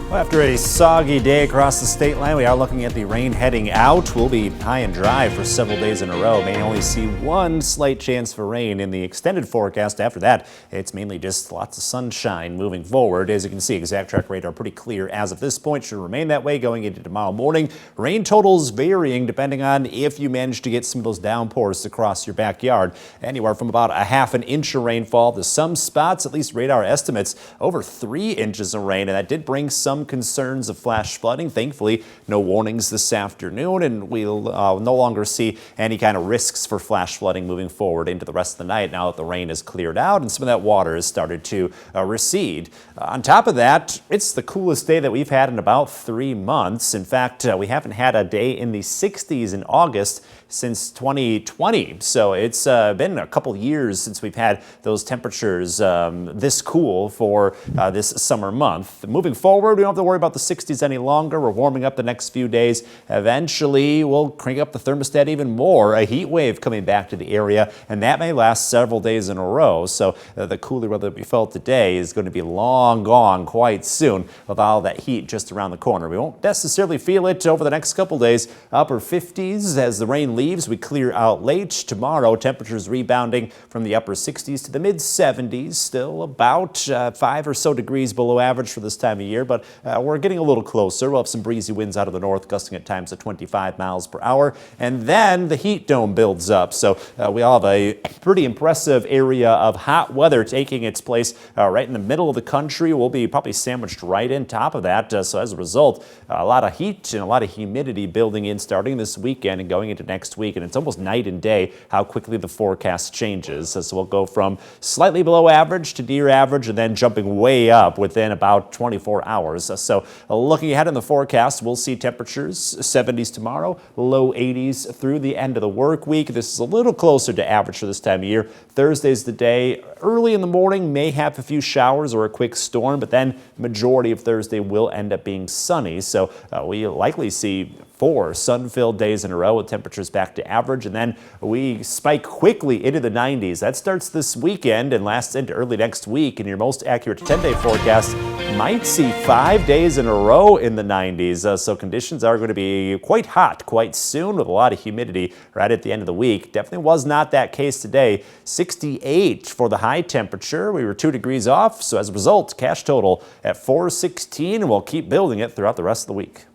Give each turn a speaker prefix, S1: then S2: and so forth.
S1: Well, after a soggy day across the state line, we are looking at the rain heading out. We'll be high and dry for several days in a row. May only see one slight chance for rain in the extended forecast. After that, it's mainly just lots of sunshine moving forward. As you can see, exact track radar pretty clear as of this point. Should remain that way going into tomorrow morning. Rain totals varying depending on if you manage to get some of those downpours across your backyard. Anywhere from about a half an inch of rainfall to some spots, at least radar estimates, over 3 inches of rain. And that did bring some concerns of flash flooding. Thankfully, no warnings this afternoon, and we'll no longer see any kind of risks for flash flooding moving forward into the rest of the night now that the rain has cleared out and some of that water has started to recede. On top of that, it's the coolest day that we've had in about 3 months. In fact, we haven't had a day in the 60s in August since 2020. So it's been a couple years since we've had those temperatures this cool for this summer month. Moving forward, we don't have to worry about the 60s any longer. We're warming up the next few days. Eventually, we'll crank up the thermostat even more. A heat wave coming back to the area, and that may last several days in a row. So the cooler weather that we felt today is going to be long gone quite soon with all that heat just around the corner. We won't necessarily feel it over the next couple days. Upper 50s as the rain leaves. We clear out late. Tomorrow, temperatures rebounding from the upper 60s to the mid 70s. Still about 5 or so degrees below average for this time of year, but we're getting a little closer. We'll have some breezy winds out of the north, gusting at times at 25 miles per hour. And then the heat dome builds up. So we all have a pretty impressive area of hot weather taking its place right in the middle of the country. We'll be probably sandwiched right in top of that. So as a result, a lot of heat and a lot of humidity building in starting this weekend and going into next week. And it's almost night and day how quickly the forecast changes. So we'll go from slightly below average to near average and then jumping way up within about 24 hours. So looking ahead in the forecast, we'll see temperatures 70s tomorrow, low 80s through the end of the work week. This is a little closer to average for this time of year. Thursday's the day. Early in the morning, may have a few showers or a quick storm, but then majority of Thursday will end up being sunny. So we likely see 4 sun-filled days in a row with temperatures back to average, and then we spike quickly into the 90s. That starts this weekend and lasts into early next week, and your most accurate 10-day forecast might see 5 days in a row in the 90s. So conditions are going to be quite hot quite soon with a lot of humidity right at the end of the week. Definitely was not that case today. 68 for the high temperature. We were 2 degrees off, so as a result, cash total at 416, and we'll keep building it throughout the rest of the week.